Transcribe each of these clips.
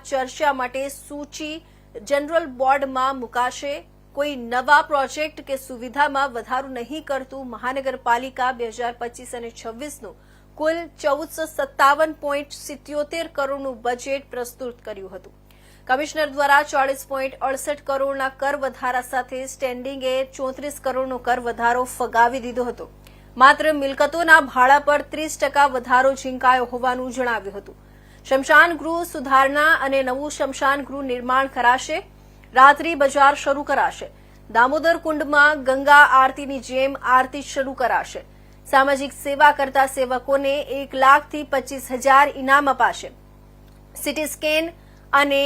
ચર્ચા માટે સૂચિ જનરલ બોર્ડમાં મુકાશે। કોઈ નવા પ્રોજેક્ટ કે સુવિધામાં વધારો નહીં કરતું મહાનગરપાલિકા 2025 અને 26નું કુલ 1457.77 કરોડનું બજેટ પ્રસ્તુત કર્યું હતું। કમિશનર દ્વારા 40.68 કરોડના કર વધારા સાથે સ્ટેન્ડિંગે 34 કરોડનો કર વધારો ફગાવી દીધો હતો। માત્ર મિલકતોના ભાડા પર 30% વધારો ઝીંકાયો હોવાનું જણાવ્યું હતું। શમશાન ગૃહ સુધારણા અને નવું શમશાન ગૃહ નિર્માણ કરાશે। રાત્રિ બજાર શરૂ કરાશે। દામોદર કુંડમાં ગંગા આરતીની જેમ આરતી શરૂ કરાશે। સામાજિક સેવા કરતા સેવકોને 1 લાખથી 25,000 ઇનામ અપાશે। સિટી સ્કેન અને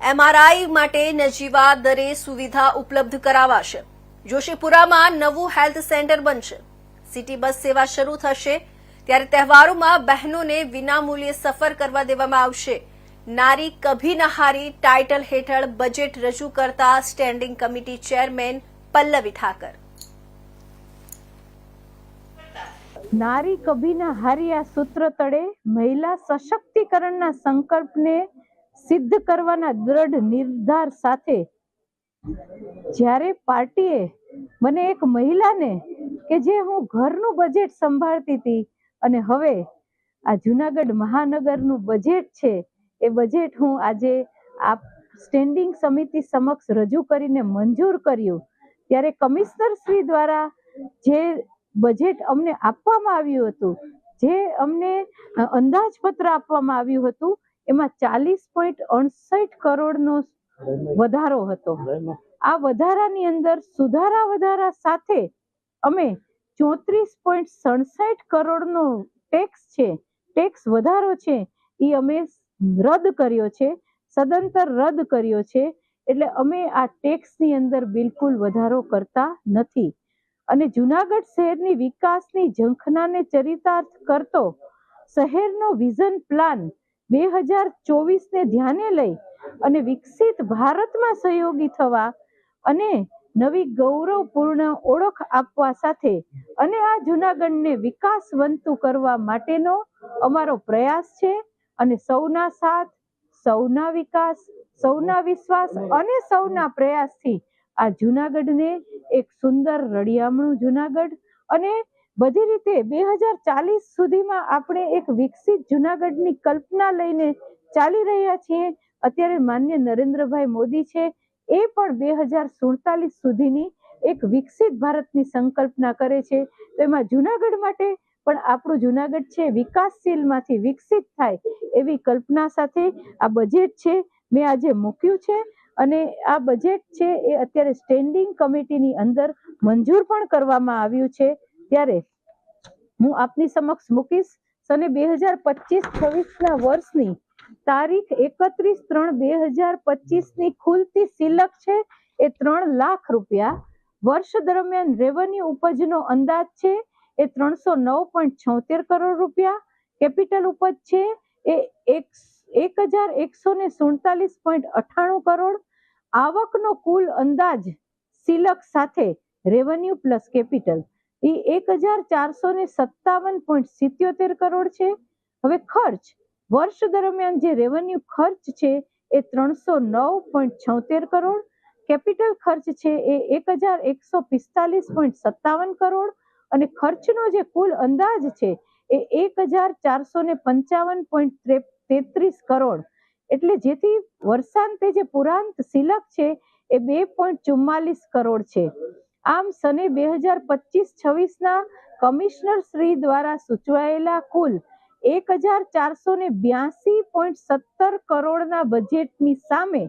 એમઆરઆઈ માટે નજીવા દરે સુવિધા ઉપલબ્ધ કરાવાશે। જોશીપુરામાં નવું હેલ્થ સેન્ટર બનશે। સિટી બસ સેવા શરૂ થશે। ત્યારે તહેવારોમાં બહેનોને વિનામૂલ્યે સફર કરવા દેવામાં આવશે। નારી કભી ન હારી ટાઇટલ હેઠળ બજેટ રજૂ કરતા standing committee chairman Pallavi Thakar. નારી કભી ન હારી આ સૂત્ર તળે મહિલા સશક્તિકરણના સંકલ્પને સિદ્ધ કરવાના દ્રઢ નિર્ધાર સાથે જ્યારે પાર્ટીએ મને એક મહિલાને કે જે હું ઘરનું બજેટ સંભાળતી હતી અને હવે આ જૂનાગઢ મહાનગરનું બજેટ છે એ બજેટ હું આજે આ સ્ટેન્ડિંગ સમિતિ સમક્ષ રજૂ કરીને મંજૂર કર્યું ત્યારે કમિશનર શ્રી દ્વારા જે બજેટ અમને આપવામાં આવ્યું હતું, જે અમને અંદાજપત્ર આપવામાં આવ્યું હતું એમાં 40.68 કરોડનો વધારો હતો। આ વધારાની અંદર વધારા સાથે અમે 34.67 કરોડનો ટેક્સ વધારો છે એ અમે રદ કર્યો છે, સદંતર રદ કર્યો છે। એટલે અમે આ ટેક્સની અંદર બિલકુલ વધારો કરતા નથી અને જૂનાગઢ શહેરની વિકાસની ઝંખનાને ચરિતાર્થ કરતો શહેરનો વિઝન પ્લાન 2024ને ધ્યાને લઈ અને વિકસિત ભારતમાં સહયોગી થવા અને નવી ગૌરવપૂર્ણ ઓળખ આપવા સાથે અને આ જૂનાગઢને વિકાસવંતું કરવા માટેનો અમારો પ્રયાસ છે અને સૌના સાથ, સૌના વિકાસ, સૌના વિશ્વાસ અને સૌના પ્રયાસથી આ જૂનાગઢને એક સુંદર રળિયામણું જૂનાગઢ અને બધી રીતે 2040 સુધીમાં આપણે એક વિકસિત જૂનાગઢની કલ્પના લઈને ચાલી રહ્યા છીએ। અત્યારે માનનીય નરેન્દ્રભાઈ મોદી છે એ પણ 2047 સુધીની એક વિકસિત ભારતની સંકલ્પના કરે છે। તો એમાં જૂનાગઢ માટે પણ આપણું જૂનાગઢ છે વિકાસશીલમાંથી વિકસિત થાય એવી કલ્પના સાથે આ બજેટ છે મેં આજે મૂક્યું છે અને આ બજેટ છે એ અત્યારે સ્ટેન્ડિંગ કમિટીની અંદર મંજૂર પણ કરવામાં આવ્યું છે। ત્યારે હું આપની સમક્ષ મૂકીશ સને 2025-26ના વર્ષની તારીખ 31/3/2025ની ખુલતી સિલક છે એ 3 લાખ રૂપિયા। વર્ષ દરમિયાન રેવન્યુ ઉપજનો અંદાજ છે એ 309.76 કરોડ રૂપિયા। કેપિટલ ઉપજ છે એ 1147.98 કરોડ। આવકનો કુલ અંદાજ સિલક સાથે રેવન્યુ પ્લસ કેપિટલ એ 1457.77 કરોડ છે। હવે ખર્ચ વર્ષ દરમિયાન જે રેવન્યુ ખર્ચ છે એ 309.76 કરોડ, કેપિટલ ખર્ચ છે એ 1145.57 કરોડ અને ખર્ચનો જે કુલ અંદાજ છે એ 1455.33 કરોડ। એટલે જેથી વર્ષાંતે જે પુરાંત સિલક છે એ 2.44 કરોડ છે। આમ સને 2025-26ના કમિશનર શ્રી દ્વારા સૂચવાયેલા કુલ 1482.17 કરોડના બજેટની સામે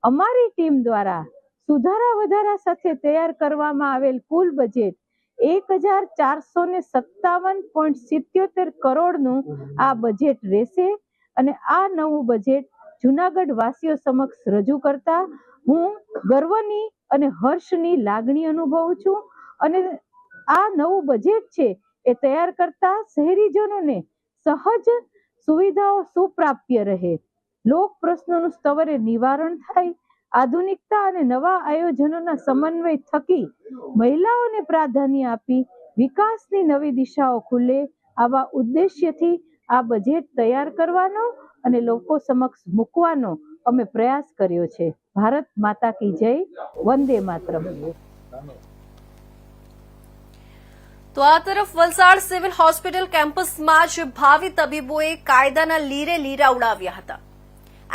અમારી ટીમ દ્વારા સુધારા વધારા સાથે તૈયાર કરવામાં આવેલ કુલ બજેટ 1457.77 કરોડનું આ બજેટ રહેશે અને આ નવું બજેટ જૂનાગઢ વાસીઓ સમક્ષ રજૂ કરતા હું ગર્વની અને હર્ષની લાગણી અનુભવું છું અને આ નવું બજેટ છે એ તૈયાર કરતા શહેરીજનોને સહજ સુવિધાઓ સુપ્રાપ્ય રહે, લોક પ્રશ્નોનું સ્તવરે નિવારણ થાય, આધુનિકતા અને નવા આયોજનોના સમન્વય થકી મહિલાઓને પ્રાધાન્ય આપી વિકાસની નવી દિશાઓ ખુલે આવા ઉદ્દેશ્યથી આ બજેટ તૈયાર કરવાનો અને લોકો સમક્ષ મૂકવાનો અમે પ્રયાસ કર્યો છે. ભારત માતા કી જય, વંદે માતરમ. તો આ તરફ વલસાડ સિવિલ હોસ્પિટલ કેમ્પસમાં જ ભાવિ તબીબોએ કાયદાના લીરે લીરા ઉડાવ્યા હતા.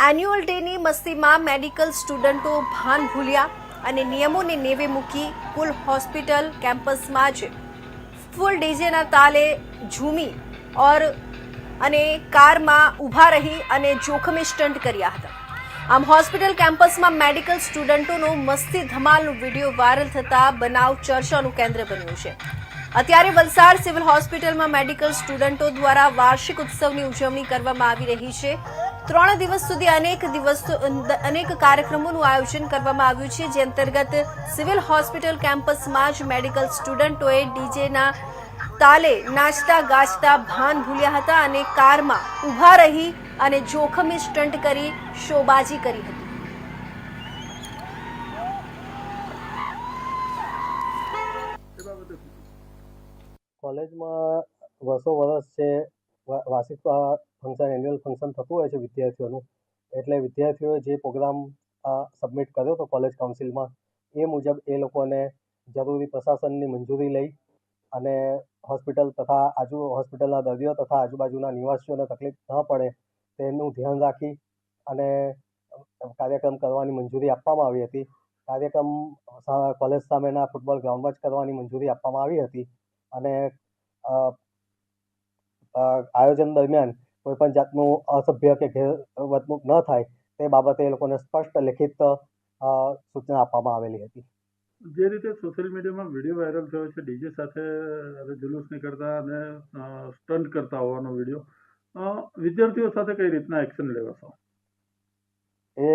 એન્યુઅલ ડેની મસ્તીમાં મેડિકલ સ્ટુડન્ટો ભાન ભૂલ્યા અને નિયમોને નેવે મૂકી કુલ હોસ્પિટલ કેમ્પસમાં જ ફૂલ ડીજેના તાલે ઝૂમી અને કારમાં ઊભા રહી અને જોખમી સ્ટન્ટ કર્યા હતા. આમ હોસ્પિટલ કેમ્પસમાં મેડિકલ સ્ટુડન્ટોનો મસ્તી ધમાલનો વિડીયો વાયરલ થતા બનાવ ચર્ચાનું કેન્દ્ર બન્યું છે. અત્યારે વલસાડ સિવિલ હોસ્પિટલમાં મેડિકલ સ્ટુડન્ટો દ્વારા વાર્ષિક ઉત્સવની ઉજવણી કરવામાં આવી રહી છે. 3 દિવસ સુધી અનેક કાર્યક્રમોનું આયોજન કરવામાં આવ્યું છે, જે અંતર્ગત સિવિલ હોસ્પિટલ કેમ્પસમાં જ મેડિકલ સ્ટુડન્ટોએ ડીજેના તાલે નાચતા ગાજતા ભાન ભૂલ્યા હતા અને કારમાં ઊભા રહી અને જોખમી સ્ટન્ટ કરી શોબાજી કરી હતી. કોલેજમાં વર્ષ છે વાર્ષિક ફંક્શન, એન્યુઅલ ફંક્શન થતું હોય છે વિદ્યાર્થીઓનું. એટલે વિદ્યાર્થીઓએ જે પ્રોગ્રામ સબમિટ કર્યો હતો કોલેજ કાઉન્સિલમાં, એ મુજબ એ લોકોને જરૂરી પ્રશાસનની મંજૂરી લઈ અને હોસ્પિટલ તથા હોસ્પિટલના દર્દીઓ તથા આજુબાજુના નિવાસીઓને તકલીફ ન પડે તેનું ધ્યાન રાખી અને કાર્યક્રમ કરવાની મંજૂરી આપવામાં આવી હતી. કાર્યક્રમ કોલેજ સામેના ફૂટબોલ ગ્રાઉન્ડમાં જ કરવાની મંજૂરી આપવામાં આવી હતી અને આયોજન દરમિયાન કોઈપણ જાતનું અસભ્ય કે ગેરવર્તણૂક ન થાય તે બાબતે એ લોકોને સ્પષ્ટ લેખિત સૂચના આપવામાં આવેલી હતી. જે રીતે સોશિયલ મીડિયામાં વિડીયો વાયરલ થયો છે ડીજે સાથે જુલુસ નીકળતા અને સ્ટન્ટ કરતા હોવાનો વિડીયો, વિદ્યાર્થીઓ સાથે કઈ રીતના એક્શન લેવાશો? એ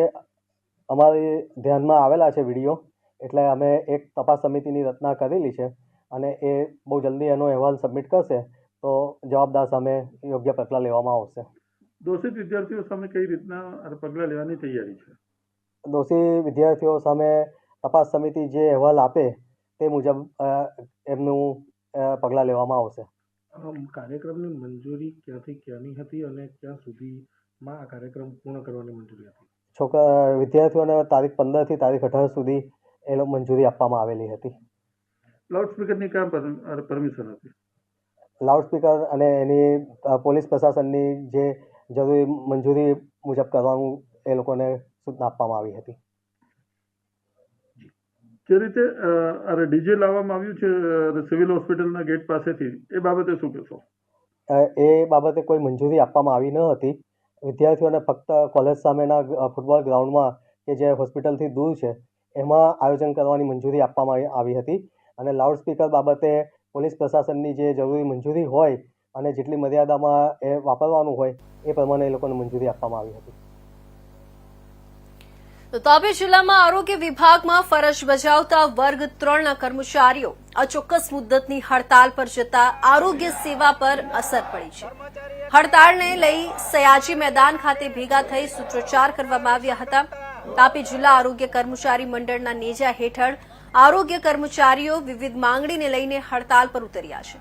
અમારી ધ્યાનમાં આવેલા છે વિડીયો, એટલે અમે એક તપાસ સમિતિની રચના કરેલી છે અને એ બહુ જલ્દી એનો અહેવાલ સબમિટ કરશે તો જવાબદાર સામે યોગ્ય પગલાં લેવામાં આવશે. દોષિત વિદ્યાર્થીઓ સામે કઈ રીતના પગલાં લેવાની તૈયારી છે? દોષી વિદ્યાર્થીઓ સામે તપાસ સમિતિ જે અહેવાલ આપે તે મુજબ એમનું પગલાં લેવામાં આવશે. કાર્યક્રમની મંજૂરી ક્યાંથી ક્યાંની હતી અને ક્યાં સુધીમાં આ કાર્યક્રમ પૂર્ણ કરવાની મંજૂરી હતી? વિદ્યાર્થીઓને તારીખ 15 થી તારીખ 18 સુધી એ મંજૂરી આપવામાં આવેલી હતી. લાઉડસ્પીકરની ક્યાં પરમિશન હતી? લાઉડસ્પીકર અને એની પોલીસ પ્રશાસનની જે જરૂરી મંજૂરી મુજબ કરવાનું એ લોકોને સૂચના આપવામાં આવી હતી. જે રીતે ડીજે લાવવામાં આવ્યું છે સિવિલ હોસ્પિટલના ગેટ પાસેથી, એ બાબતે શું કહેશો? એ બાબતે કોઈ મંજૂરી આપવામાં આવી ન હતી. વિદ્યાર્થીઓને ફક્ત કોલેજ સામેના ફૂટબોલ ગ્રાઉન્ડમાં કે જે હોસ્પિટલથી દૂર છે એમાં આયોજન કરવાની મંજૂરી આપવામાં આવી હતી અને લાઉડસ્પીકર બાબતે પોલીસ પ્રશાસનની જે જરૂરી મંજૂરી હોય અને જેટલી મર્યાદામાં એ વાપરવાનું હોય એ પ્રમાણે એ લોકોને મંજૂરી આપવામાં આવી હતી. તો તાપી જિલ્લામાં આરોગ્ય વિભાગમાં ફરજ બજાવતા વર્ગ 3ના કર્મચારીઓ અચોક્કસ મુદ્દતની હડતાલ પર જતા આરોગ્ય સેવા પર અસર પડી છે. હડતાળને લઈ સયાજી મેદાન ખાતે ભેગા થઈ સૂત્રોચ્ચાર કરવામાં આવ્યા હતા. તાપી જિલ્લા આરોગ્ય કર્મચારી મંડળના નેજા હેઠળ આરોગ્ય કર્મચારીઓ વિવિધ માંગણીને લઈને હડતાલ પર ઉતર્યા છે.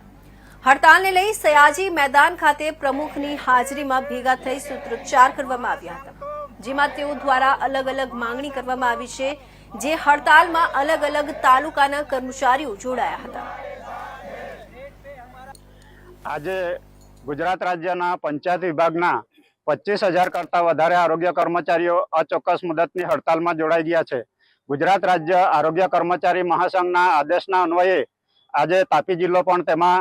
હડતાલને લઈ સયાજી મેદાન ખાતે પ્રમુખની હાજરીમાં ભેગા થઈ સૂત્રોચ્ચાર કરવામાં આવ્યા હતા, જેમાં તેઓ દ્વારા અલગ અલગ માંગણી કરવામાં આવી છે, જે હડતાલમાં અલગ અલગ તાલુકાના કર્મચારીઓ જોડાયા હતા. આજે ગુજરાત રાજ્યના પંચાયત વિભાગના 25,000 કરતા વધારે આરોગ્ય કર્મચારીઓ અચોક્કસ મુદતની હડતાલમાં જોડાઈ ગયા છે. ગુજરાત રાજ્ય આરોગ્ય કર્મચારી મહાસંઘના આદેશના અન્વયે આજે તાપી જિલ્લો પણ તેમાં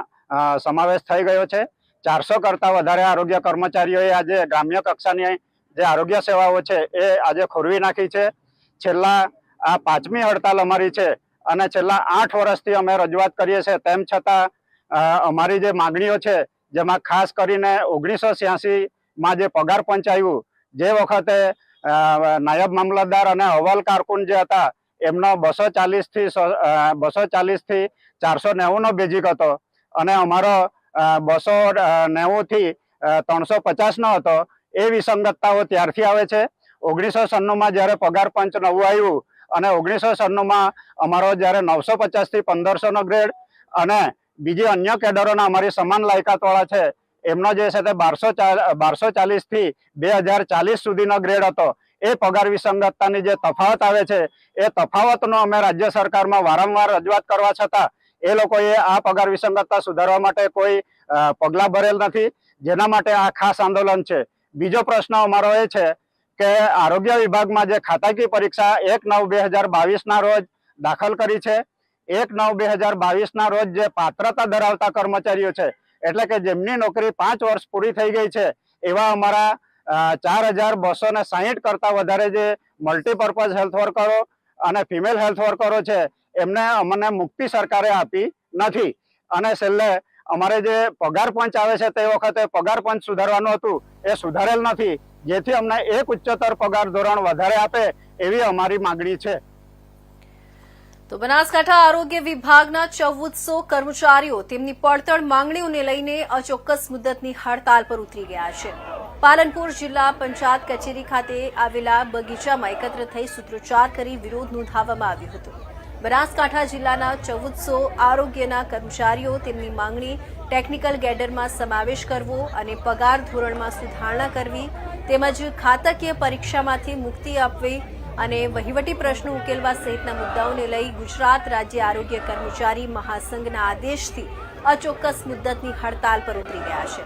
સમાવેશ થઈ ગયો છે. 400 કરતા વધારે આરોગ્ય કર્મચારીઓએ આજે ગ્રામ્ય કક્ષાની જે આરોગ્ય સેવાઓ છે એ આજે ખોરવી નાખી છે. છેલ્લા આ 5મી હડતાલ અમારી છે અને છેલ્લા 8 વર્ષથી અમે રજૂઆત કરીએ છીએ, તેમ છતાં અમારી જે માગણીઓ છે, જેમાં ખાસ કરીને 1986માં જે પગાર પંચ આવ્યું, જે વખતે નાયબ મામલતદાર અને અહેવાલ કારકુન જે હતા એમનો 240 થી 490 બેઝિક હતો અને અમારો 290 થી 350 હતો. એ વિસંગતતાઓ ત્યારથી આવે છે. 1996માં જ્યારે પગાર પંચ નવું આવ્યું અને 1996માં અમારો જ્યારે 950 થી 1500નો ગ્રેડ અને બીજી અન્ય કેડરોના અમારી સમાન લાયકાતવાળા છે એમનો જે છે તે 1240 થી 2040 સુધીનો ગ્રેડ હતો. એ પગાર વિસંગતતાની જે તફાવત આવે છે એ તફાવતનો અમે રાજ્ય સરકારમાં વારંવાર રજૂઆત કરવા છતાં એ લોકોએ આ પગાર વિસંગતતા સુધારવા માટે કોઈ પગલાં ભરેલ નથી, જેના માટે આ ખાસ આંદોલન છે. બીજો પ્રશ્ન અમારો એ છે કે આરોગ્ય વિભાગમાં જે ખાતાકીય પરીક્ષા 1/9/2022 ના રોજ દાખલ કરી છે, 1/9/2022 ના રોજ જે પાત્રતા ધરાવતા કર્મચારીઓ છે, એટલે કે જેમની નોકરી 5 વર્ષ પૂરી થઈ ગઈ છે, એવા અમારા 4260 કરતા વધારે જે મલ્ટીપર્પઝ હેલ્થ વર્કરો અને ફિમેલ હેલ્થ વર્કરો છે, એમને અમને મુક્તિ સરકારે આપી નથી. અને છેલ્લે અમારે જે પગાર પંચ આવે છે તે વખતે પગાર પંચ સુધારવાનું હતું, એ સુધારેલ નથી, જેથી અમને એક ઉચ્ચતર પગાર ધોરણ વધારે આપે એવી અમારી માંગણી છે. તો બનાસકાંઠા આરોગ્ય વિભાગના 1400 કર્મચારીઓ તેમની પડતર માંગણીઓને લઈને અચોક્કસ મુદ્દતની હડતાલ પર ઉતરી ગયા છે. પાલનપુર જિલ્લા પંચાયત કચેરી ખાતે આવેલા બગીચામાં એકત્ર થઈ સૂત્રોચ્ચાર કરી વિરોધ નોંધાવવામાં આવ્યો હતો. બનાસકાંઠા જિલ્લાના 1400 આરોગ્યના કર્મચારીઓ તેમની માંગણી ટેકનિકલ ગેડરમાં સમાવેશ કરવો અને પગાર ધોરણમાં સુધારણા કરવી તેમજ ખાતાકીય પરીક્ષામાંથી મુક્તિ આપવી અને વહીવટી પ્રશ્નો ઉકેલવા સહિતના મુદ્દાઓને લઈ ગુજરાત રાજ્ય આરોગ્ય કર્મચારી મહાસંઘના આદેશથી અચોક્કસ મુદ્દતની હડતાલ પર ઉતરી ગયા છે,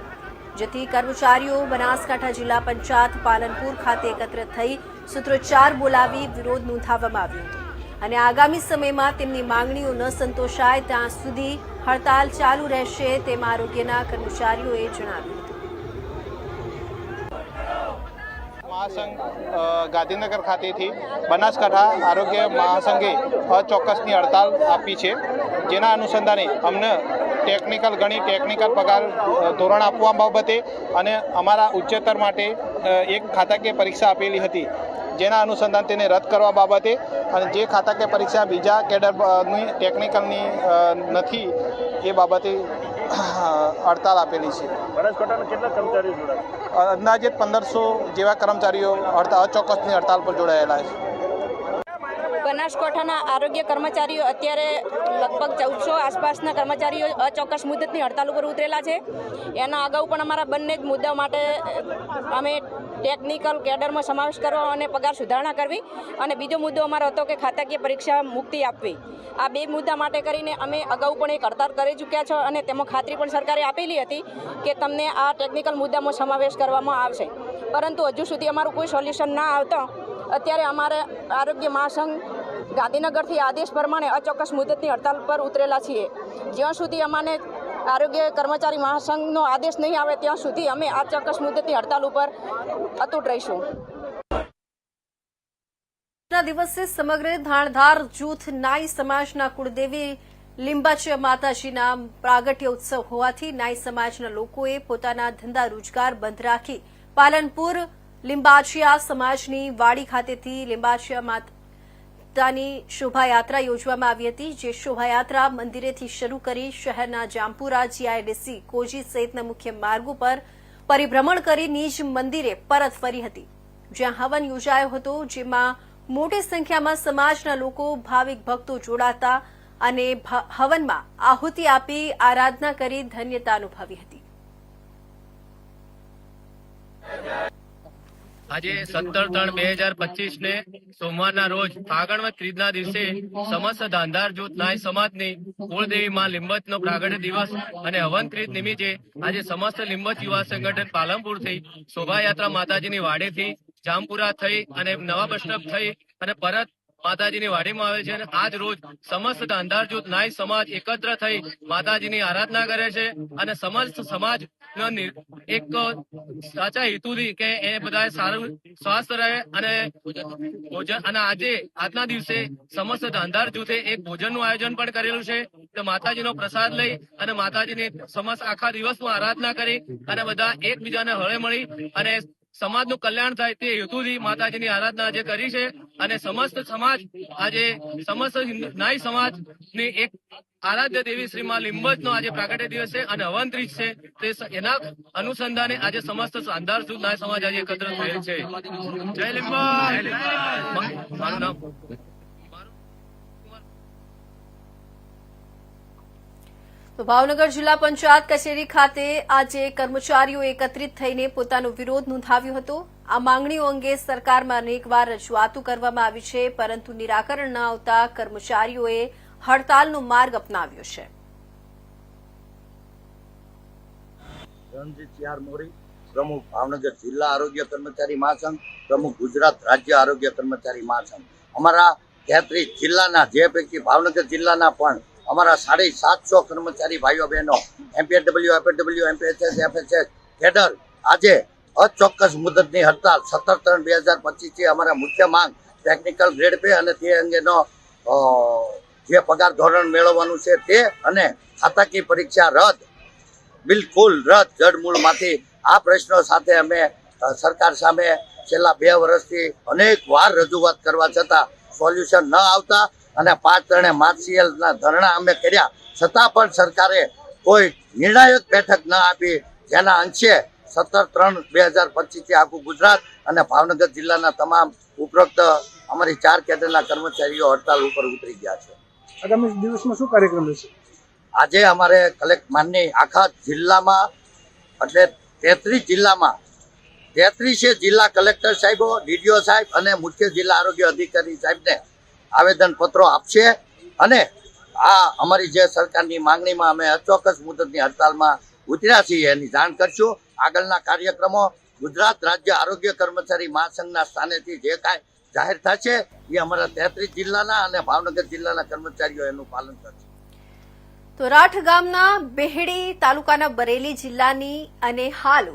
જેથી કર્મચારીઓ બનાસકાંઠા જિલ્લા પંચાયત પાલનપુર ખાતે એકત્ર થઈ સૂત્રોચ્ચાર બોલાવી વિરોધ નોંધાવવામાં આવ્યો હતો અને આગામી સમયમાં તેમની માંગણીઓ ન સંતોષાય ત્યાં સુધી હડતાલ ચાલુ રહેશે તેમ આરોગ્યના કર્મચારીઓએ જણાવ્યું હતું. મહાસંઘ ગાંધીનગર ખાતેથી બનાસકાંઠા આરોગ્ય મહાસંઘે અચોક્કસની હડતાલ આપી છે, જેના અનુસંધાને અમને ટેકનિકલ પગાર ધોરણ આપવા બાબતે અને અમારા ઉચ્ચતર માટે એક ખાતાકીય પરીક્ષા આપેલી હતી, જેના અનુસંધાન તેને રદ કરવા બાબતે અને જે ખાતાકીય પરીક્ષા બીજા કેડરની ટેકનિકલની નથી એ બાબતે હડતાલ આપેલી છે. બનાસકાંઠાના કેટલા કર્મચારીઓ જોડાયા? અંદાજિત 1500 જેવા કર્મચારીઓ અચોક્કસની હડતાલ પર જોડાયેલા છે. બનાસકાંઠાના આરોગ્ય કર્મચારીઓ અત્યારે લગભગ 1400 આસપાસના કર્મચારીઓ અચોક્કસ મુદતની હડતાલ ઉપર ઉતરેલા છે. એના અગાઉ પણ અમારા બંને જ મુદ્દા માટે અમે ટેકનિકલ કેડરમાં સમાવેશ કરવો અને પગાર સુધારણા કરવી અને બીજો મુદ્દો અમારો હતો કે ખાતાકીય પરીક્ષા મુક્તિ આપવી. આ બે મુદ્દા માટે કરીને અમે અગાઉ પણ એક હડતાલ કરી ચૂક્યા છો અને તેમાં ખાતરી પણ સરકારે આપેલી હતી કે તમને આ ટેકનિકલ મુદ્દામાં સમાવેશ કરવામાં આવશે, પરંતુ હજુ સુધી અમારું કોઈ સોલ્યુશન ના આવતા અત્યારે અમારે આરોગ્ય મહાસંઘ ગાંધીનગરથી આદેશ પ્રમાણે અચોક્કસ મુદતની હડતાલ પર ઉતરેલા છીએ. જ્યાં સુધી અમને આરોગ્ય કર્મચારી મહાસંઘનો આદેશ નહીં આવે ત્યાં સુધી અમે આ ચોક્કસ મુદતની હડતાલ ઉપર અતૂટ રહીશું. ના દિવસે સમગ્ર ધાણધાર જૂથ નાઈ સમાજના કુળદેવી લીંબાચિયા માતાજીના પ્રાગટ્ય ઉત્સવ હોવાથી નાઈ સમાજના લોકોએ પોતાના ધંધા રોજગાર બંધ રાખી પાલનપુર લીંબાચિયા સમાજની વાડી ખાતેથી લીંબાચિયા માતાની શોભાયાત્રા યોજવામાં આવી હતી, જે શોભાયાત્રા મંદિરેથી શરૂ કરી શહેરના જામપુરા, જીઆઈડીસી, કોજી સહિતના મુખ્ય માર્ગો પર પરિભ્રમણ કરી નિજ મંદિરે પરત ફરી હતી, જ્યાં હવન યોજાયો હતો, જેમાં મોટી સંખ્યામાં સમાજના લોકો ભાવિક ભક્તો જોડાતા અને હવનમાં આહુતિ આપી આરાધના કરી ધન્યતા અનુભવી હતી. આજે 17/3/2025 ને સોમવારના રોજ ફાગણવદ ત્રીજના દિવસે સમસ્ત ધાંધાર જૂથ નાય સમાજની કુળદેવી માં લીંબચનો પ્રાગટ્ય દિવસ અને હવન ત્રીજ નિમિત્તે આજે સમસ્ત લીંબચ યુવા સંગઠન પાલનપુરથી શોભાયાત્રા માતાજીની વાડીથી જામપુરા થઈ અને નવા બસ સ્ટોપ થઈ અને પરત માતાજીની વાડીમાં આવે છે અને આજ રોજ સમસ્ત ધાંધાર જૂથ નાય સમાજ એકત્ર થઈ માતાજીની આરાધના કરે છે અને સમસ્ત સમાજ એક સાચા હેતુથી કે એ બધા સારું સ્વાસ્થ્ય રહે અને ભોજન અને આજના દિવસે સમસ્ત ધાંધાર જૂથે એક ભોજનનું આયોજન પણ કરેલું છે. તો માતાજીનો પ્રસાદ લઈ અને માતાજીની સમસ્ત આખા દિવસમાં આરાધના કરી અને બધા એકબીજાને હળે મળી અને સમાજનું કલ્યાણ થાય તે હેતુથી માતાજીની આરાધના આજે કરી છે અને સમસ્ત સમાજ આજે સમસ્ત નાઈ સમાજની એક આરાધ્ય દેવી શ્રીમાં લીંબચનો આજે પ્રાગટ્ય દિવસ છે અને હવન ત્રીજ છે. તે એના અનુસંધાને આજે સમસ્ત ધાંધાર જૂથ નાય સમાજ આજે એકત્ર થયેલ છે. જય લીંબચ. મારું નામ તો ભાવનગર જિલ્લા પંચાયત કચેરી ખાતે આજે કર્મચારીઓ એકત્રિત થઈને પોતાનો વિરોધ નોંધાવ્યો હતો. આ માંગણીઓ અંગે સરકારમાં અનેકવાર રજૂઆતો કરવામાં આવી છે, પરંતુ નિરાકરણ ન આવતા કર્મચારીઓએ હડતાલનો માર્ગ અપનાવ્યો છે. રણજીત મોરી, પ્રમુખ ભાવનગર જિલ્લા આરોગ્ય કર્મચારી મહાસંઘ, પ્રમુખ ગુજરાત રાજ્ય આરોગ્ય કર્મચારી મહાસંઘ. અમારા 33 જિલ્લાના, જે પૈકી ભાવનગર જિલ્લાના પણ અમારા 750 કર્મચારી ભાઈઓ બહેનો એમપીએડબલ્યુ, એફએડબલ્યુ, એમપીએચએસ, એફએચએસ કેડર આજે અચોક્કસ મુદતની હડતાલ 17/3/2025 થી અમારા મુખ્ય માંગ ટેકનિકલ ગ્રેડ પે અને તે અંગેનો જે પગાર ધોરણ મેળવવાનું છે તે અને ખાતાકીય પરીક્ષા રદ, બિલકુલ રદ જડમૂળમાંથી. આ પ્રશ્નો સાથે અમે સરકાર સામે છેલ્લા 2 વર્ષથી અનેક વાર રજૂઆત કરવા છતાં સોલ્યુશન ન આવતા અને 5 જણે માર્ચિયલના ધરણા અમે કર્યા છતાં પણ સરકારે કોઈ નિર્ણાયક બેઠક ન આપી, જેના અંશે 17/3/2025 થી આખું ગુજરાત અને ભાવનગર જિલ્લાના તમામ ઉપરોક્ત અમારી 4 કેડરના કર્મચારીઓ હડતાલ ઉપર ઉતરી ગયા છે. આગામી દિવસમાં શું કાર્યક્રમ રહેશે? આજે અમારે માનની આખા જિલ્લામાં, એટલે 33 જિલ્લામાં 33 જિલ્લા કલેક્ટર સાહેબો, ડીડીઓ સાહેબ અને મુખ્ય જિલ્લા આરોગ્ય અધિકારી સાહેબને આવેદન પત્રો આપશે અને આ અમારી જે સરકારની માંગણીમાં અમે અચોક્કસ મુદતની હડતાલમાં ઉતર્યા છીએ એની જાણ કરશું. આગળના કાર્યક્રમો ગુજરાત રાજ્ય આરોગ્ય કર્મચારી મહાસંઘના સ્થાનેથી જે કાંઈ જાહેર થશે એ અમારા 33 જિલ્લાના અને ભાવનગર જિલ્લાના કર્મચારીઓ એનું પાલન કરશે. તો રાઠ ગામના બેહડી તાલુકાના બરેલી જિલ્લાની અને હાલ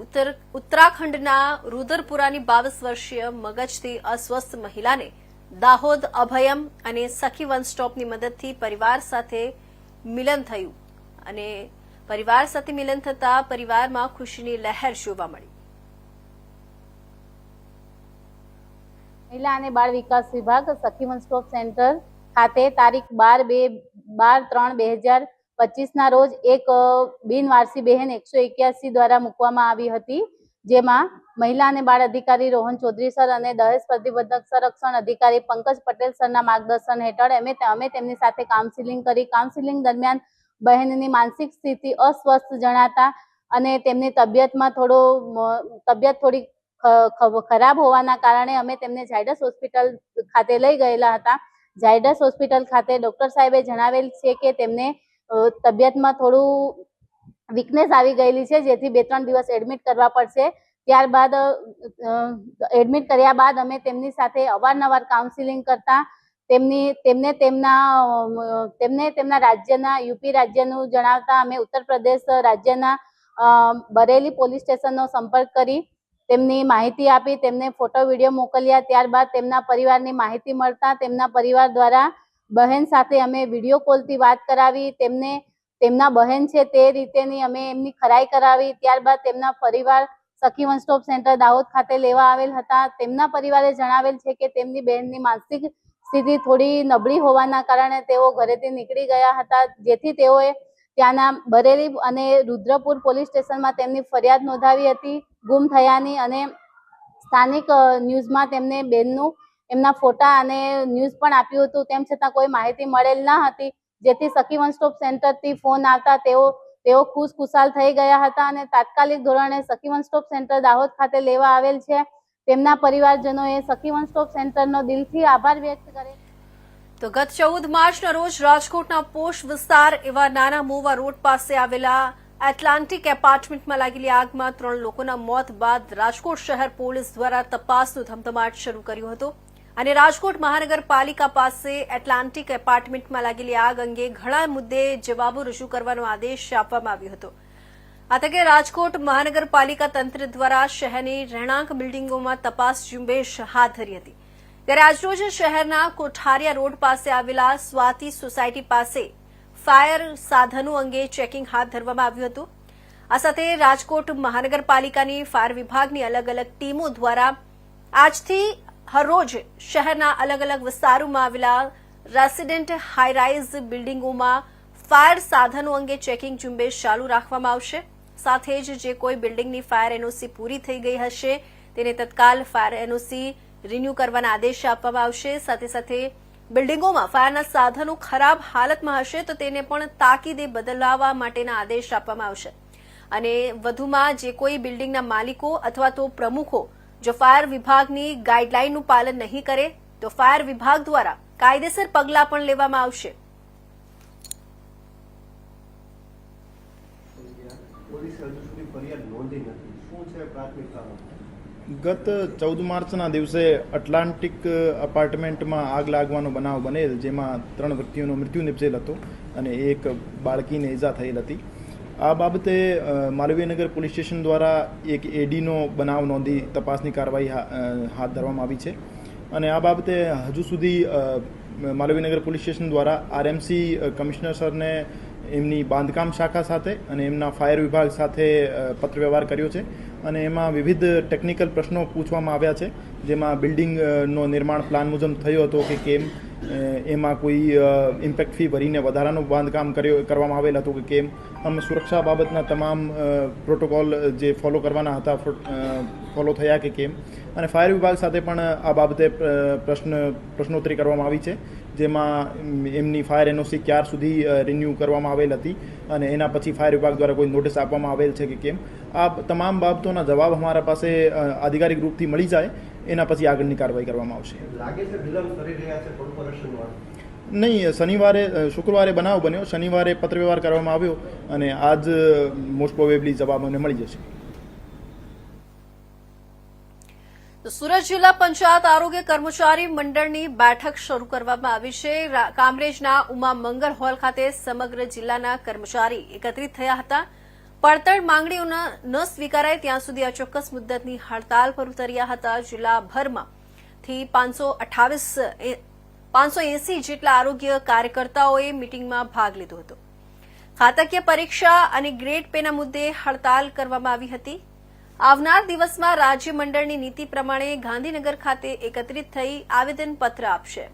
ઉત્તરાખંડના રુદરપુરાની 22 વર્ષીય મગજથી અસ્વસ્થ મહિલાને દાહોદ અભયમ અને સખી વન સ્ટોપની મદદથી પરિવાર સાથે મિલન થયું અને પરિવાર સાથે મિલન થતા પરિવારમાં ખુશીની લહેર જોવા મળી. મહિલા અને બાળ વિકાસ વિભાગ સખી વન સ્ટોપ સેન્ટર ખાતે તારીખ 12/3/2025 રોજ એક બિનવારસી બહેન 181 દ્વારા મૂકવામાં આવી હતી, જેમાં મહિલા અને બાળ અધિકારી રોહન ચૌધરી સર અને દહેજ પ્રતિબંધક સંરક્ષણ અધિકારી પંકજ પટેલ સરના માર્ગદર્શન હેઠળ અમે તેમની સાથે કાઉન્સિલિંગ કરી. કાઉન્સિલિંગ દરમિયાન બહેનની માનસિક સ્થિતિ અસ્વસ્થ જણાતા અને તેમની તબિયત થોડી ખરાબ હોવાના કારણે અમે તેમને ઝાયડસ હોસ્પિટલ ખાતે લઈ ગયેલા હતા. ઝાયડસ હોસ્પિટલ ખાતે ડોક્ટર સાહેબે જણાવેલ છે કે તેમને તબિયતમાં થોડું વીકનેસ આવી ગયેલી છે, જેથી 2-3 દિવસ એડમિટ કરવા પડશે. ત્યારબાદ એડમિટ કર્યા બાદ અમે તેમની સાથે અવારનવાર કાઉન્સિલિંગ કરતા તેમને તેમના રાજ્યના યુપી રાજ્યનું જણાવતા અમે ઉત્તર પ્રદેશ રાજ્યના બરેલી પોલીસ સ્ટેશનનો સંપર્ક કરી તેમની માહિતી આપી, તેમને ફોટો વિડીયો મોકલ્યા. ત્યારબાદ તેમના પરિવારની માહિતી મળતા તેમના પરિવાર દ્વારા બહેન સાથે અમે વિડીયો કોલથી વાત કરાવી, તેમના બહેન છે તે રીતેની અમે એમની ખરાઈ કરાવી. ત્યારબાદ તેમના પરિવાર સખી વન સ્ટોપ સેન્ટર દાહોદ ખાતે લેવા આવેલ હતા. તેમના પરિવારે જણાવેલ છે કે તેમની બહેનની માનસિક સ્થિતિ થોડી નબળી હોવાના કારણે તેઓ ઘરેથી નીકળી ગયા હતા, જેથી તેઓએ ત્યાંના બરેલી અને રુદ્રપુર પોલીસ સ્ટેશનમાં તેમની ફરિયાદ નોંધાવી હતી ગુમ થયાની, અને સ્થાનિક ન્યૂઝમાં તેમને બેનનું એમના ફોટા અને ન્યૂઝ પણ આપ્યું હતું. તેમ છતાં કોઈ માહિતી મળેલ ન હતી, જેથી સખી વન સ્ટોપ સેન્ટરથી ફોન આવતા તેઓ ખુશખુશાલ થઈ ગયા હતા અને તાત્કાલિક ધોરણે સખી વન સ્ટોપ સેન્ટર દાહોદ ખાતે લેવા આવેલ છે. તેમના પરિવારજનોએ સખી વન સ્ટોપ સેન્ટરનો દિલથી આભાર વ્યક્ત કર્યો. તો ગત 14 માર્ચના રોજ રાજકોટના પોશ વિસ્તાર એવા નાના મોવા રોડ પાસે આવેલા એટલાન્ટિક એપાર્ટમેન્ટમાં લાગેલી આગમાં 3 લોકોના મોત બાદ રાજકોટ શહેર પોલીસ દ્વારા તપાસનો ધમધમાટ શરૂ કર્યો હતો અને રાજકોટ મહાનગરપાલિકા પાસે એટલાન્ટિક એપાર્ટમેન્ટમાં લાગેલી આગ અંગે ઘણા મુદ્દે જવાબો રજૂ કરવાનો આદેશ આપવામાં આવ્યો હતો. આ તકે રાજકોટ મહાનગરપાલિકા તંત્ર દ્વારા શહેરની રહેણાંક બિલ્ડિંગોમાં તપાસ ઝુંબેશ હાથ ધરી હતી. ત્યારે આજરોજ શહેરના કોઠારિયા રોડ પાસે આવેલા સ્વાતિ સોસાયટી પાસે ફાયર સાધનો અંગે ચેકિંગ હાથ ધરવામાં આવ્યું હતું. આ સાથે રાજકોટ મહાનગરપાલિકાની ફાયર વિભાગની અલગ અલગ ટીમો દ્વારા આજથી હરરોજ શહેરના અલગ અલગ વિસ્તારોમાં આવેલા રેસિડેન્ટ હાઈરાઇઝ બિલ્ડિંગોમાં ફાયર સાધનો અંગે ચેકિંગ ઝુંબેશ ચાલુ રાખવામાં આવશે. સાથે જ જે કોઈ બિલ્ડિંગની ફાયર એનઓસી પૂરી થઈ ગઈ હશે તેને તત્કાલ ફાયર એનઓસી રિન્યુ કરવાના આદેશ આપવામાં આવશે. સાથે સાથે બિલ્ડિંગોમાં ફાયરના સાધનો ખરાબ હાલતમાં હશે તો તેને પણ તાકીદે બદલાવવા માટેના આદેશ આપવામાં આવશે અને વધુમાં જે કોઈ બિલ્ડિંગના માલિકો અથવા તો પ્રમુખો જો ફાયર વિભાગની ગાઈડલાઈનનું પાલન નહીં કરે તો ફાયર વિભાગ દ્વારા કાયદેસર પગલાં પણ લેવામાં આવશે. ગત 14 માર્ચના દિવસે એટલાન્ટિક અપાર્ટમેન્ટમાં આગ લાગવાનો બનાવ બનેલ, જેમાં 3 વ્યક્તિઓનો મૃત્યુ નિપજેલ હતો અને એક બાળકીને ઈજા થયેલ હતી. આ બાબતે માલવીયનગર પોલીસ સ્ટેશન દ્વારા એક એડીનો બનાવ નોંધી તપાસની કાર્યવાહી હાથ ધરવામાં આવી છે અને આ બાબતે હજુ સુધી માલવીયનગર પોલીસ સ્ટેશન દ્વારા આરએમસી કમિશનર સરને એમની બાંધકામ શાખા સાથે અને એમના ફાયર વિભાગ સાથે પત્ર વ્યવહાર કર્યો છે અને એમાં વિવિધ ટેકનિકલ પ્રશ્નો પૂછવામાં આવ્યા છે, જેમાં બિલ્ડિંગનો નિર્માણ પ્લાન મુજબ થયો હતો કે કેમ, એમાં કોઈ ઇમ્પેક્ટ ફી ભરીને વધારાનું બાંધકામ કરવામાં આવેલ હતું કે કેમ, અમે સુરક્ષા બાબતના તમામ પ્રોટોકોલ જે ફોલો કરવાના હતા ફોલો થયા કે કેમ, અને ફાયર વિભાગ સાથે પણ આ બાબતે પ્રશ્નોત્તરી કરવામાં આવી છે, જેમાં એમની ફાયર એનઓસી ક્યાર સુધી રિન્યૂ કરવામાં આવેલ હતી અને એના પછી ફાયર વિભાગ દ્વારા કોઈ નોટિસ આપવામાં આવેલ છે કે કેમ. આ તમામ બાબતોના જવાબ અમારા પાસે આધિકારિક રૂપથી મળી જાય એના પછી આગળની કાર્યવાહી કરવામાં આવશે. નહીં, શુક્રવારે બનાવ બન્યો, શનિવારે પત્ર વ્યવહાર કરવામાં આવ્યો અને આજ મોસ્ટ પ્રોબેબલી જવાબ અમને મળી જશે. સુરત જિલ્લા પંચાયત આરોગ્ય કર્મચારી મંડળની બેઠક શરૂ કરવામાં આવી છે. કામરેજના ઉમા મંગળ હોલ ખાતે સમગ્ર જિલ્લાના કર્મચારી એકત્રિત થયા હતા. પડતર માંગણીઓ ન સ્વીકારાય ત્યાં સુધી અચોક્કસ મુદ્દતની હડતાલ પર ઉતર્યા હતા. જિલ્લાભરમાંથી 580 જેટલા આરોગ્ય કાર્યકર્તાઓએ મીટીંગમાં ભાગ લીધો હતો. ખાતાકીય પરીક્ષા અને ગ્રેડ પેના મુદ્દે હડતાલ કરવામાં આવી હતી. આવનાર દિવસમાં રાજ્ય મંડળની નીતિ પ્રમાણે ગાંધીનગર ખાતે એકત્રિત થઈ આવેદનપત્ર આપશે.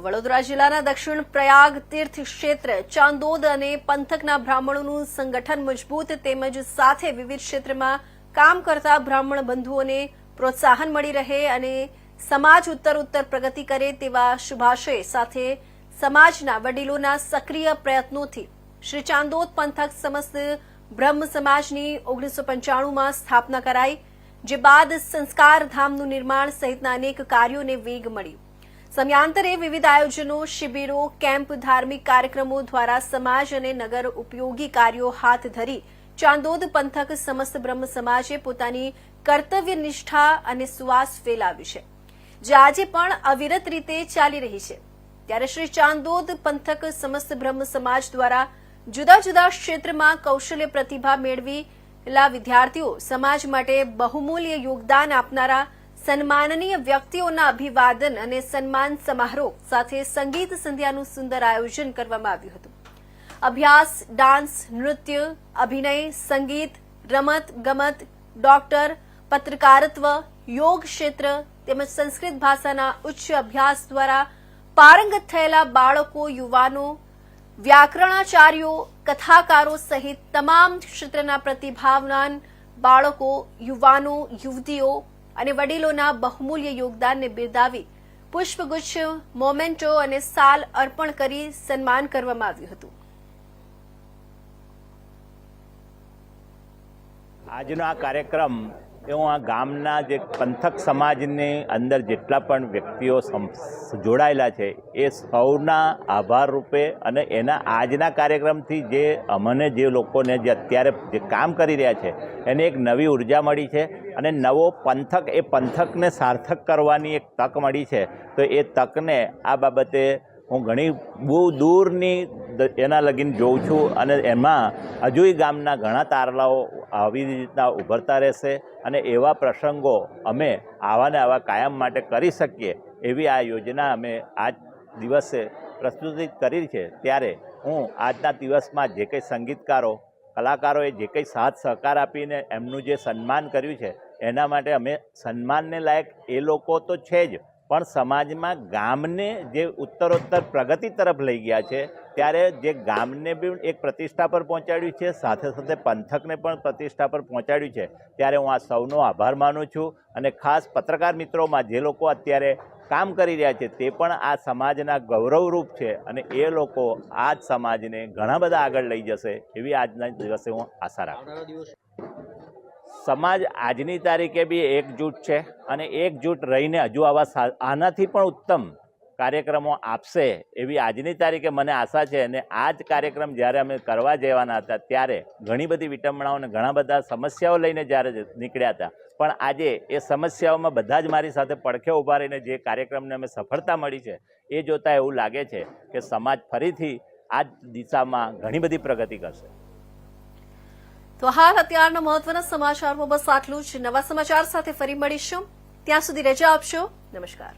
વડોદરા જિલ્લાના દક્ષિણ પ્રયાગ તીર્થ ક્ષેત્ર ચાંદોદ અને પંથકના બ્રાહ્મણોનું સંગઠન મજબૂત તેમજ સાથે વિવિધ ક્ષેત્રમાં કામ કરતા બ્રાહ્મણ બંધુઓને પ્રોત્સાહન મળી રહે અને સમાજ ઉત્તરોત્તર પ્રગતિ કરે તેવા શુભાશય સાથે સમાજના વડીલોના સક્રિય પ્રયત્નોથી શ્રી ચાંદોદ પંથક સમસ્ત બ્રહ્મ સમાજની 1995માં સ્થાપના કરાઈ, જે બાદ સંસ્કાર ધામનું નિર્માણ સહિતના અનેક કાર્યોને વેગ મળ્યો. સમયાંતરે વિવિધ આયોજનો, શિબિરો, કેમ્પ, ધાર્મિક કાર્યક્રમો દ્વારા સમાજ અને નગર ઉપયોગી કાર્યો હાથ ધરી ચાંદોદ પંથક સમસ્ત બ્રહ્મ સમાજે પોતાની કર્તવ્ય નિષ્ઠા અને સુવાસ ફેલાવી છે, જે આજે પણ અવિરત રીતે ચાલી રહી છે. ત્યારે શ્રી ચાંદોદ પંથક સમસ્ત બ્રહ્મ સમાજ દ્વારા જુદા જુદા ક્ષેત્રમાં કૌશલ્ય પ્રતિભા મેળવેલા વિદ્યાર્થીઓ, સમાજ માટે બહુમૂલ્ય યોગદાન આપનારા સન્માનનીય વ્યક્તિઓના અભિવાદન અને સન્માન સમારોહ સાથે સંગીત સંધ્યાનું સુંદર આયોજન કરવામાં આવ્યું હતું. અભ્યાસ, ડાન્સ, નૃત્ય, અભિનય, સંગીત, રમત ગમત, ડોક્ટર, પત્રકારત્વ, યોગ ક્ષેત્ર તેમજ સંસ્કૃત ભાષાના ઉચ્ચ અભ્યાસ દ્વારા પારંગત થયેલા બાળકો, યુવાનો, વ્યાકરણાચાર્યો, કથાકારો સહિત તમામ ક્ષેત્રના પ્રતિભાવાન બાળકો, યુવાનો, યુવતીઓ અને વડીલોના બહુમૂલ્ય યોગદાનને બિરદાવી પુષ્પગુચ્છ, મોમેન્ટો અને સાલ અર્પણ કરી સન્માન કરવામાં આવ્યું હતું. આજનો આ કાર્યક્રમ હું આ ગામના જે પંથક સમાજની અંદર જેટલા પણ વ્યક્તિઓ જોડાયેલા છે એ સૌના આભાર રૂપે અને એના આજના કાર્યક્રમથી જે અમને જે લોકોને જે અત્યારે જે કામ કરી રહ્યા છે એને એક નવી ઉર્જા મળી છે અને નવો પંથક, એ પંથકને સાર્થક કરવાની એક તક મળી છે. તો એ તકને આ બાબતે હું ઘણી બહુ દૂરની એના લગીન જોઉં છું અને એમાં હજુય ગામના ઘણા તારલાઓ આવી રીતના ઉભરતા રહેશે અને એવા પ્રસંગો અમે આવા ને આવા કાયમ માટે કરી શકીએ એવી આ યોજના અમે આજ દિવસે પ્રસ્તુતિત કરી છે. ત્યારે હું આજના દિવસમાં જે કંઈ સંગીતકારો, કલાકારોએ જે કંઈ સાથ સહકાર આપીને એમનું જે સન્માન કર્યું છે એના માટે અમે સન્માનને લાયક એ લોકો તો છે જ, પણ સમાજમાં ગામને જે ઉત્તરોત્તર પ્રગતિ તરફ લઈ ગયા છે ત્યારે જે ગામને બી એક પ્રતિષ્ઠા પર પહોંચાડ્યું છે, સાથે સાથે પંથકને પણ પ્રતિષ્ઠા પર પહોંચાડ્યું છે, ત્યારે હું આ સૌનો આભાર માનું છું. અને ખાસ પત્રકાર મિત્રોમાં જે લોકો અત્યારે કામ કરી રહ્યા છે તે પણ આ સમાજના ગૌરવરૂપ છે અને એ લોકો આ જ સમાજને ઘણા બધા આગળ લઈ જશે એવી આજના દિવસે હું આશા રાખું છું. સમાજ આજની તારીખે બી એકજૂટ છે અને એકજૂટ રહીને હજુ આનાથી પણ ઉત્તમ કાર્યક્રમો આપશે એવી આજની તારીખે મને આશા છે. અને આ જ કાર્યક્રમ જ્યારે અમે કરવા જવાના હતા ત્યારે ઘણી બધી વિટંબણાઓ અને ઘણા બધા સમસ્યાઓ લઈને જ્યારે નીકળ્યા હતા, પણ આજે એ સમસ્યાઓમાં બધા જ મારી સાથે પડખે ઊભા રહીને જે કાર્યક્રમને અમે સફળતા મળી છે એ જોતાં એવું લાગે છે કે સમાજ ફરીથી આ જ દિશામાં ઘણી બધી પ્રગતિ કરશે. તો હાલ અત્યારના મહત્વના સમાચારમાં બસ આટલું જ. નવા સમાચાર સાથે ફરી મળીશું. ત્યાં સુધી રજા આપશો. નમસ્કાર.